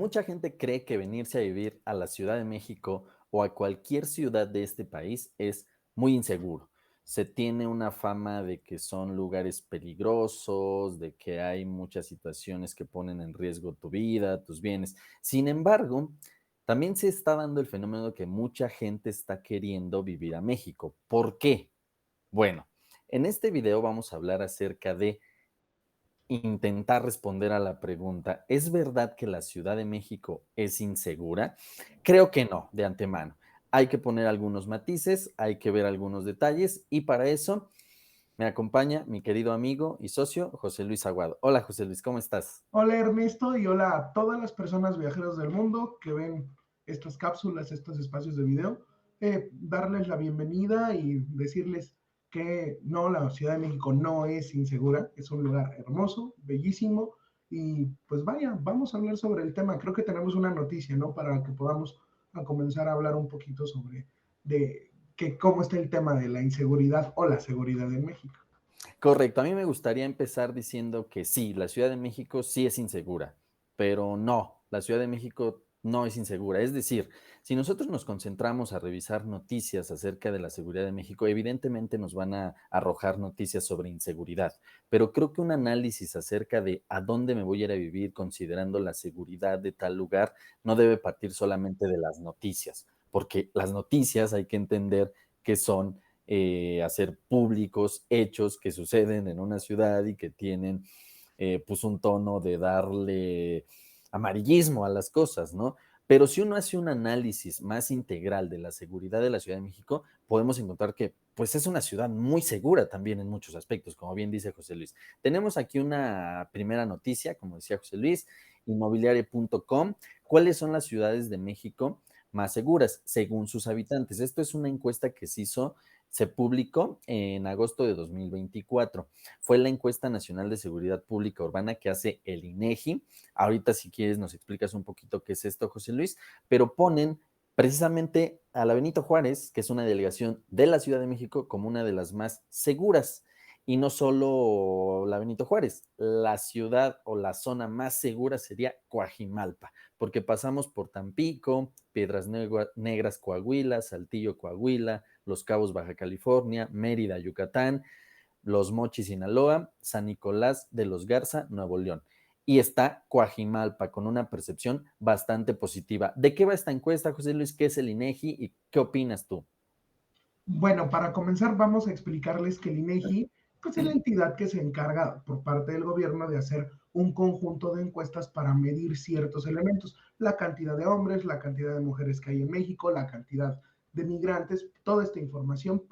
mucha gente cree que venirse a vivir a la Ciudad de México o a cualquier ciudad de este país es muy inseguro. Se tiene una fama de que son lugares peligrosos, de que hay muchas situaciones que ponen en riesgo tu vida, tus bienes. Sin embargo, también se está dando el fenómeno de que mucha gente está queriendo vivir a México. ¿Por qué? Bueno, en este video vamos a hablar acerca de intentar responder a la pregunta, ¿es verdad que la Ciudad de México es insegura? Creo que no, de antemano. Hay que poner algunos matices, hay que ver algunos detalles y para eso me acompaña mi querido amigo y socio José Luis Aguado. Hola José Luis, ¿cómo estás? Hola Ernesto y hola a todas las personas viajeras del mundo que ven estas cápsulas, estos espacios de video. Darles la bienvenida y decirles que no, la Ciudad de México no es insegura, es un lugar hermoso, bellísimo y pues vaya, vamos a hablar sobre el tema. Creo que tenemos una noticia, ¿no? Para que podamos comenzar a hablar un poquito sobre cómo está el tema de la inseguridad o la seguridad en México. Correcto, a mí me gustaría empezar diciendo que sí, la Ciudad de México sí es insegura, pero no, la Ciudad de México no es insegura. Es decir, si nosotros nos concentramos a revisar noticias acerca de la seguridad de México, evidentemente nos van a arrojar noticias sobre inseguridad, pero creo que un análisis acerca de a dónde me voy a ir a vivir considerando la seguridad de tal lugar no debe partir solamente de las noticias, porque las noticias hay que entender que son hacer públicos hechos que suceden en una ciudad y que tienen pues un tono de darle amarillismo a las cosas, ¿no? Pero si uno hace un análisis más integral de la seguridad de la Ciudad de México, podemos encontrar que pues es una ciudad muy segura también en muchos aspectos, como bien dice José Luis. Tenemos aquí una primera noticia, como decía José Luis, inmobiliaria.com. ¿Cuáles son las ciudades de México más seguras según sus habitantes? Esto es una encuesta que se publicó en agosto de 2024. Fue la encuesta nacional de seguridad pública urbana que hace el INEGI. Ahorita, si quieres, nos explicas un poquito qué es esto, José Luis, pero ponen precisamente a la Benito Juárez, que es una delegación de la Ciudad de México, como una de las más seguras. Y no solo la Benito Juárez, la ciudad o la zona más segura sería Coajimalpa, porque pasamos por Tampico, Piedras Negras, Coahuila, Saltillo, Coahuila, Los Cabos, Baja California, Mérida, Yucatán, Los Mochis, Sinaloa, San Nicolás de los Garza, Nuevo León. Y está Coajimalpa con una percepción bastante positiva. ¿De qué va esta encuesta, José Luis? ¿Qué es el INEGI y qué opinas tú? Bueno, para comenzar vamos a explicarles que el INEGI pues, es la entidad que se encarga por parte del gobierno de hacer un conjunto de encuestas para medir ciertos elementos, la cantidad de hombres, la cantidad de mujeres que hay en México, la cantidad de migrantes, toda esta información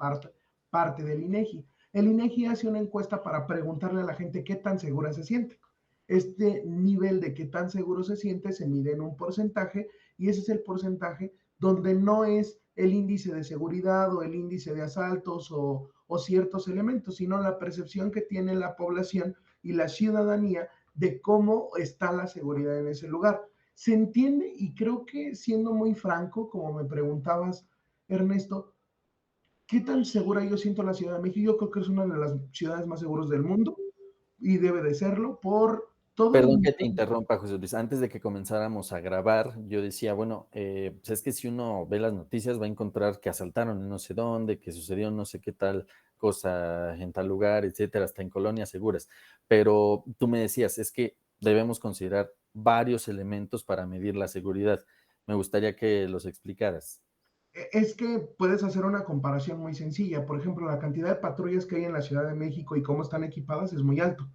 parte del INEGI. El INEGI hace una encuesta para preguntarle a la gente qué tan segura se siente. Este nivel de qué tan seguro se siente se mide en un porcentaje y ese es el porcentaje donde no es el índice de seguridad o el índice de asaltos o ciertos elementos, sino la percepción que tiene la población y la ciudadanía de cómo está la seguridad en ese lugar. Se entiende y creo que siendo muy franco, como me preguntabas, Ernesto, ¿qué tan segura yo siento la Ciudad de México? Yo creo que es una de las ciudades más seguras del mundo y debe de serlo por todo Perdón el... que te interrumpa, José Luis. Antes de que comenzáramos a grabar, yo decía, bueno, pues es que si uno ve las noticias va a encontrar que asaltaron en no sé dónde, que sucedió no sé qué tal cosa en tal lugar, etcétera, hasta en colonias seguras. Pero tú me decías, es que debemos considerar varios elementos para medir la seguridad. Me gustaría que los explicaras. Es que puedes hacer una comparación muy sencilla. Por ejemplo, la cantidad de patrullas que hay en la Ciudad de México y cómo están equipadas es muy alto.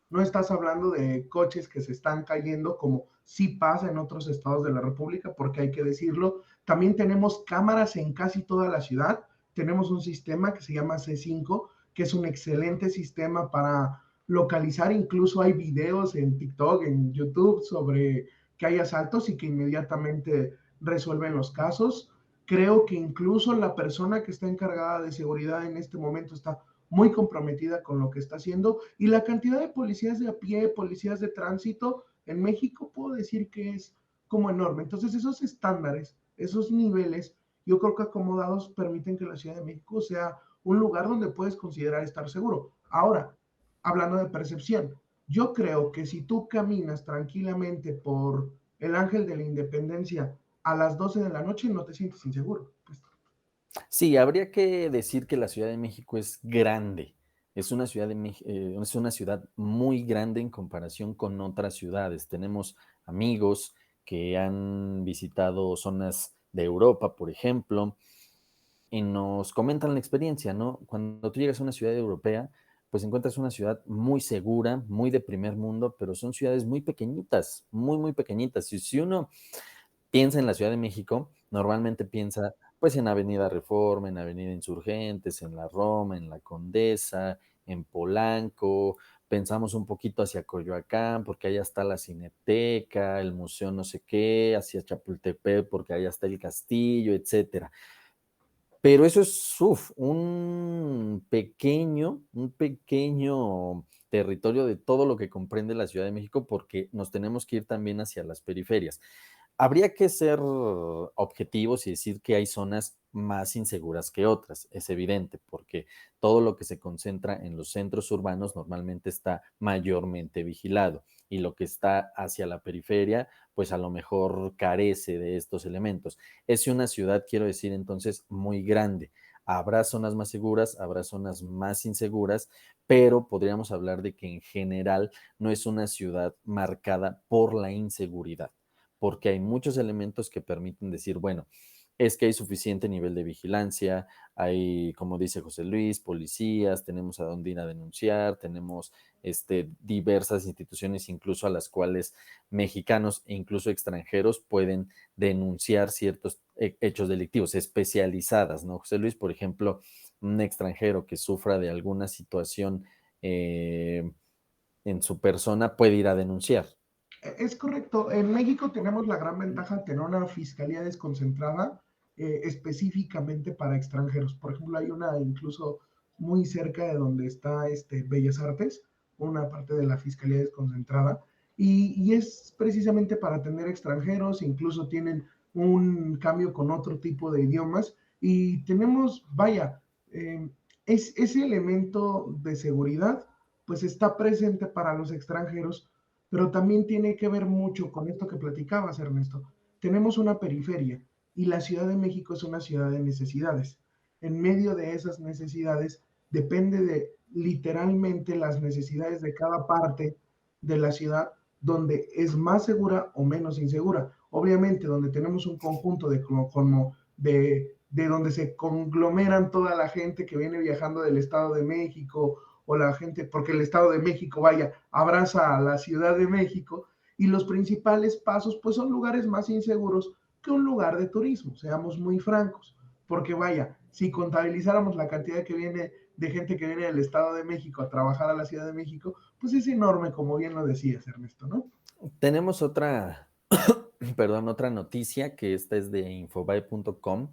No estás hablando de coches que se están cayendo como sí pasa en otros estados de la República, porque hay que decirlo. También tenemos cámaras en casi toda la ciudad. Tenemos un sistema que se llama C5, que es un excelente sistema para localizar. Incluso hay videos en TikTok, en YouTube, sobre que hay asaltos y que inmediatamente resuelven los casos. Creo que incluso la persona que está encargada de seguridad en este momento está muy comprometida con lo que está haciendo y la cantidad de policías de a pie, policías de tránsito en México, puedo decir que es como enorme. Entonces esos estándares, esos niveles, yo creo que acomodados permiten que la Ciudad de México sea un lugar donde puedes considerar estar seguro. Ahora, hablando de percepción, yo creo que si tú caminas tranquilamente por el Ángel de la Independencia a las 12 de la noche, no te sientes inseguro. Pues, Sí, habría que decir que la Ciudad de México es grande. Es una ciudad muy grande en comparación con otras ciudades. Tenemos amigos que han visitado zonas de Europa, por ejemplo, y nos comentan la experiencia, ¿no? Cuando tú llegas a una ciudad europea, pues encuentras una ciudad muy segura, muy de primer mundo, pero son ciudades muy pequeñitas, muy, muy pequeñitas. Y si uno piensa en la Ciudad de México, normalmente piensa pues en Avenida Reforma, en Avenida Insurgentes, en la Roma, en la Condesa, en Polanco, pensamos un poquito hacia Coyoacán, porque allá está la Cineteca, el museo no sé qué, hacia Chapultepec, porque allá está el castillo, etcétera. Pero eso es un pequeño territorio de todo lo que comprende la Ciudad de México, porque nos tenemos que ir también hacia las periferias. Habría que ser objetivos y decir que hay zonas más inseguras que otras, es evidente, porque todo lo que se concentra en los centros urbanos normalmente está mayormente vigilado y lo que está hacia la periferia, pues a lo mejor carece de estos elementos. Es una ciudad, quiero decir, entonces muy grande. Habrá zonas más seguras, habrá zonas más inseguras, pero podríamos hablar de que en general no es una ciudad marcada por la inseguridad, porque hay muchos elementos que permiten decir, bueno, es que hay suficiente nivel de vigilancia, hay, como dice José Luis, policías, tenemos a dónde ir a denunciar, tenemos diversas instituciones, incluso a las cuales mexicanos e incluso extranjeros pueden denunciar ciertos hechos delictivos, especializadas, ¿no? José Luis, por ejemplo, un extranjero que sufra de alguna situación en su persona puede ir a denunciar. es correcto. En México tenemos la gran ventaja de tener una fiscalía desconcentrada específicamente para extranjeros. Por ejemplo, hay una incluso muy cerca de donde está Bellas Artes, una parte de la fiscalía desconcentrada, y es precisamente para atender extranjeros, incluso tienen un cambio con otro tipo de idiomas, y tenemos, vaya, eh, ese elemento de seguridad, pues está presente para los extranjeros, pero también tiene que ver mucho con esto que platicabas, Ernesto. Tenemos una periferia y la Ciudad de México es una ciudad de necesidades. En medio de esas necesidades depende de literalmente las necesidades de cada parte de la ciudad donde es más segura o menos insegura. Obviamente, donde tenemos un conjunto de donde se conglomeran toda la gente que viene viajando del Estado de México o la gente, porque el Estado de México, vaya, abraza a la Ciudad de México, y los principales pasos, pues son lugares más inseguros que un lugar de turismo, seamos muy francos, porque vaya, si contabilizáramos la cantidad que viene de gente que viene del Estado de México a trabajar a la Ciudad de México, pues es enorme, como bien lo decías, Ernesto, ¿no? Tenemos otra, perdón, otra noticia que esta es de infobae.com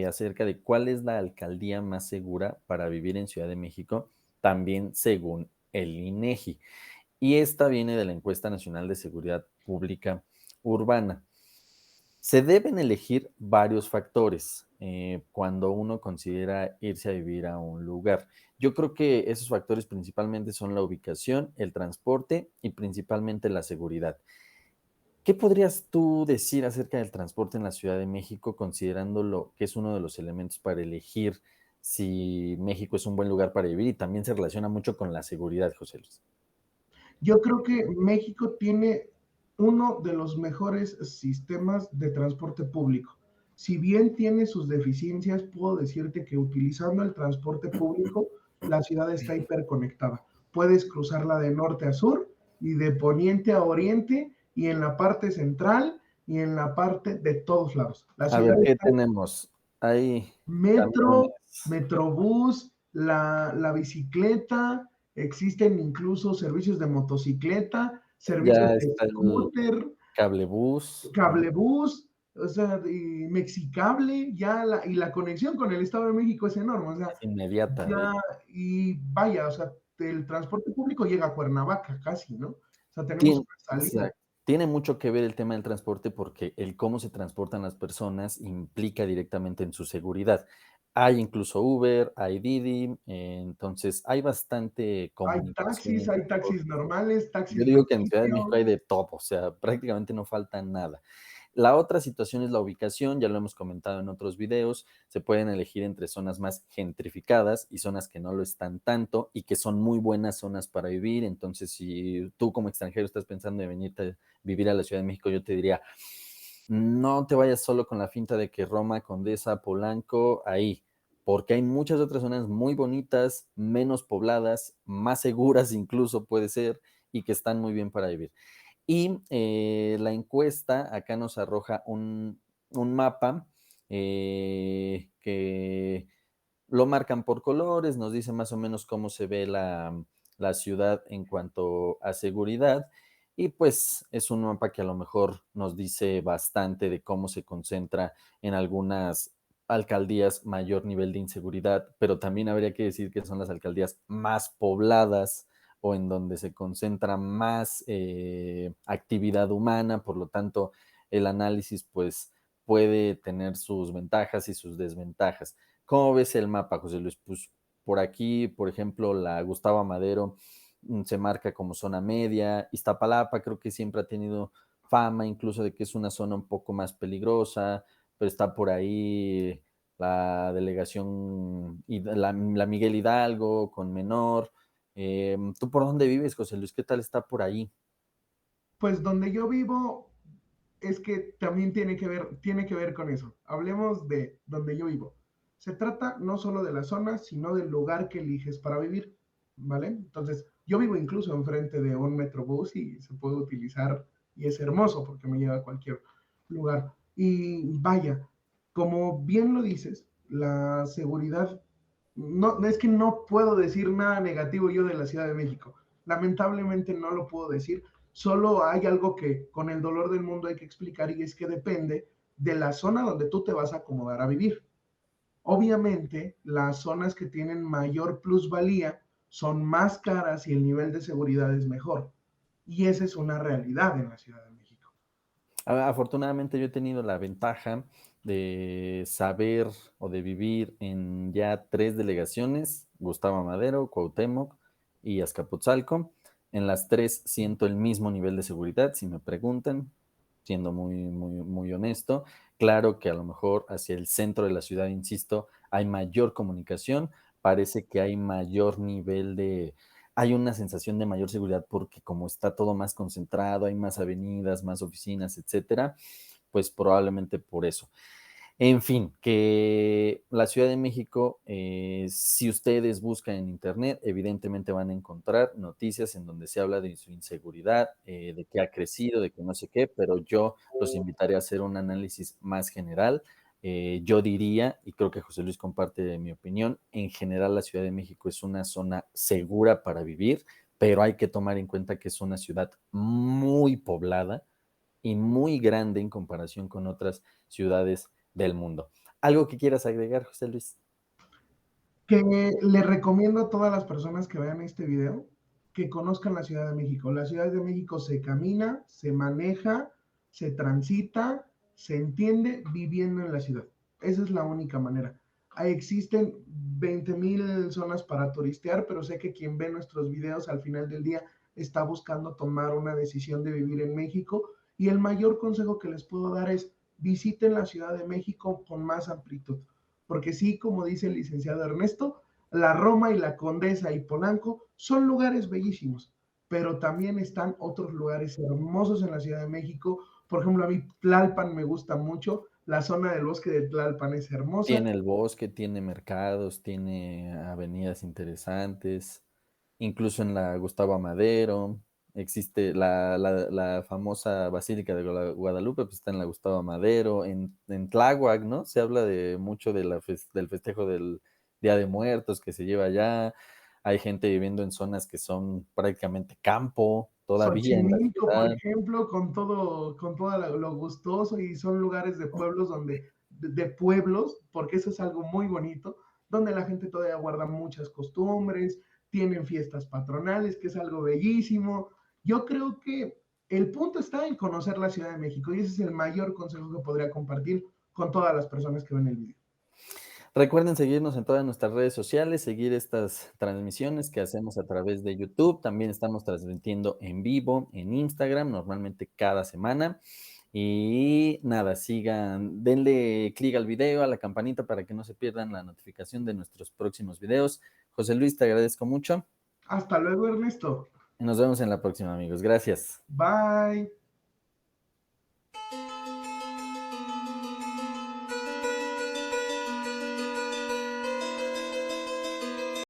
acerca de cuál es la alcaldía más segura para vivir en Ciudad de México, también según el INEGI. Y esta viene de la encuesta nacional de seguridad pública urbana. Se deben elegir varios factores cuando uno considera irse a vivir a un lugar. Yo creo que esos factores principalmente son la ubicación, el transporte y principalmente la seguridad. ¿Qué podrías tú decir acerca del transporte en la Ciudad de México, considerándolo que es uno de los elementos para elegir si México es un buen lugar para vivir y también se relaciona mucho con la seguridad, José Luis? Yo creo que México tiene uno de los mejores sistemas de transporte público. Si bien tiene sus deficiencias, puedo decirte que utilizando el transporte público, la ciudad está hiperconectada. Puedes cruzarla de norte a sur y de poniente a oriente y en la parte central y en la parte de todos lados. La A ciudad ver, ¿qué está tenemos? Hay metro, camiones, metrobús, la bicicleta, existen incluso servicios de motocicleta, servicios ya de está el scooter, cablebús, ¿no? cablebús, o sea, y Mexicable, y la conexión con el Estado de México es enorme, o sea, Es inmediata, de ya, hecho. y vaya, o sea, el transporte público llega a Cuernavaca casi, ¿no? O sea, tenemos Tien una salida. Exacto. Tiene mucho que ver el tema del transporte porque el cómo se transportan las personas implica directamente en su seguridad. Hay incluso Uber, hay Didi, entonces hay bastante comunicación Hay entre todos. taxis normales, Yo taxis digo que en Ciudad de México beneficio. hay de todo, o sea, prácticamente no falta nada. La otra situación es la ubicación, ya lo hemos comentado en otros videos, se pueden elegir entre zonas más gentrificadas y zonas que no lo están tanto y que son muy buenas zonas para vivir. Entonces, si tú como extranjero estás pensando en venirte a vivir a la Ciudad de México, yo te diría, no te vayas solo con la finta de que Roma, Condesa, Polanco, ahí, porque hay muchas otras zonas muy bonitas, menos pobladas, más seguras incluso puede ser, y que están muy bien para vivir. Y la encuesta acá nos arroja un mapa que lo marcan por colores, nos dice más o menos cómo se ve la ciudad en cuanto a seguridad. Y pues es un mapa que a lo mejor nos dice bastante de cómo se concentra en algunas alcaldías mayor nivel de inseguridad, pero también habría que decir que son las alcaldías más pobladas o en donde se concentra más actividad humana, por lo tanto el análisis pues puede tener sus ventajas y sus desventajas. ¿Cómo ves el mapa, José Luis? Pues por aquí, por ejemplo, la Gustavo Madero se marca como zona media. Iztapalapa creo que siempre ha tenido fama, incluso de que es una zona un poco más peligrosa, pero está por ahí la delegación, la Miguel Hidalgo con Menor. ¿Tú por dónde vives, José Luis? ¿Qué tal está por ahí? Pues donde yo vivo es que también tiene que ver con eso. Hablemos de donde yo vivo. Se trata no solo de la zona, sino del lugar que eliges para vivir, ¿vale? Entonces, yo vivo incluso enfrente de un metrobús y se puede utilizar y es hermoso porque me lleva a cualquier lugar. Y vaya, como bien lo dices, la seguridad, no es que no puedo decir nada negativo yo de la Ciudad de México. Lamentablemente no lo puedo decir. Solo hay algo que con el dolor del mundo hay que explicar y es que depende de la zona donde tú te vas a acomodar a vivir. Obviamente, las zonas que tienen mayor plusvalía son más caras y el nivel de seguridad es mejor. Y esa es una realidad en la Ciudad de México. Afortunadamente yo he tenido la ventaja de saber o de vivir en ya 3 delegaciones, Gustavo Madero, Cuauhtémoc y Azcapotzalco. En las 3 siento el mismo nivel de seguridad, si me preguntan, siendo muy honesto. Claro que a lo mejor hacia el centro de la ciudad, insisto, hay mayor comunicación, parece que hay mayor nivel de, hay una sensación de mayor seguridad porque como está todo más concentrado, hay más avenidas, más oficinas, etcétera, pues probablemente por eso. En fin, que la Ciudad de México, si ustedes buscan en Internet, evidentemente van a encontrar noticias en donde se habla de su inseguridad, de que ha crecido, de que no sé qué, pero yo los invitaré a hacer un análisis más general. Yo diría, y creo que José Luis comparte mi opinión, en general la Ciudad de México es una zona segura para vivir, pero hay que tomar en cuenta que es una ciudad muy poblada y muy grande en comparación con otras ciudades del mundo. ¿Algo que quieras agregar, José Luis? Que le recomiendo a todas las personas que vean este video que conozcan la Ciudad de México. La Ciudad de México se camina, se maneja, se transita, se entiende viviendo en la ciudad. Esa es la única manera. Ahí existen 20,000 zonas para turistear, pero sé que quien ve nuestros videos al final del día está buscando tomar una decisión de vivir en México y el mayor consejo que les puedo dar es visiten la Ciudad de México con más amplitud porque sí, como dice el licenciado Ernesto, la Roma y la Condesa y Polanco son lugares bellísimos, pero también están otros lugares hermosos en la Ciudad de México. Por ejemplo, a mí Tlalpan me gusta mucho, la zona del bosque de Tlalpan es hermosa. Tiene el bosque, tiene mercados, tiene avenidas interesantes, incluso en la Gustavo Amadero, existe la famosa Basílica de Guadalupe, pues está en la Gustavo Amadero, en Tláhuac, ¿no? Se habla de mucho de del festejo del Día de Muertos que se lleva allá, hay gente viviendo en zonas que son prácticamente campo, todavía en la Xochimilco, por ciudad. ejemplo, con todo lo gustoso y son lugares de pueblos de pueblos, porque eso es algo muy bonito, donde la gente todavía guarda muchas costumbres, tienen fiestas patronales, que es algo bellísimo. Yo creo que el punto está en conocer la Ciudad de México y ese es el mayor consejo que podría compartir con todas las personas que ven el video. Recuerden seguirnos en todas nuestras redes sociales, seguir estas transmisiones que hacemos a través de YouTube. También estamos transmitiendo en vivo en Instagram, normalmente cada semana. Y nada, sigan, denle clic al video, a la campanita para que no se pierdan la notificación de nuestros próximos videos. José Luis, te agradezco mucho Hasta luego, Ernesto. y nos vemos en la próxima, amigos. Gracias. Bye.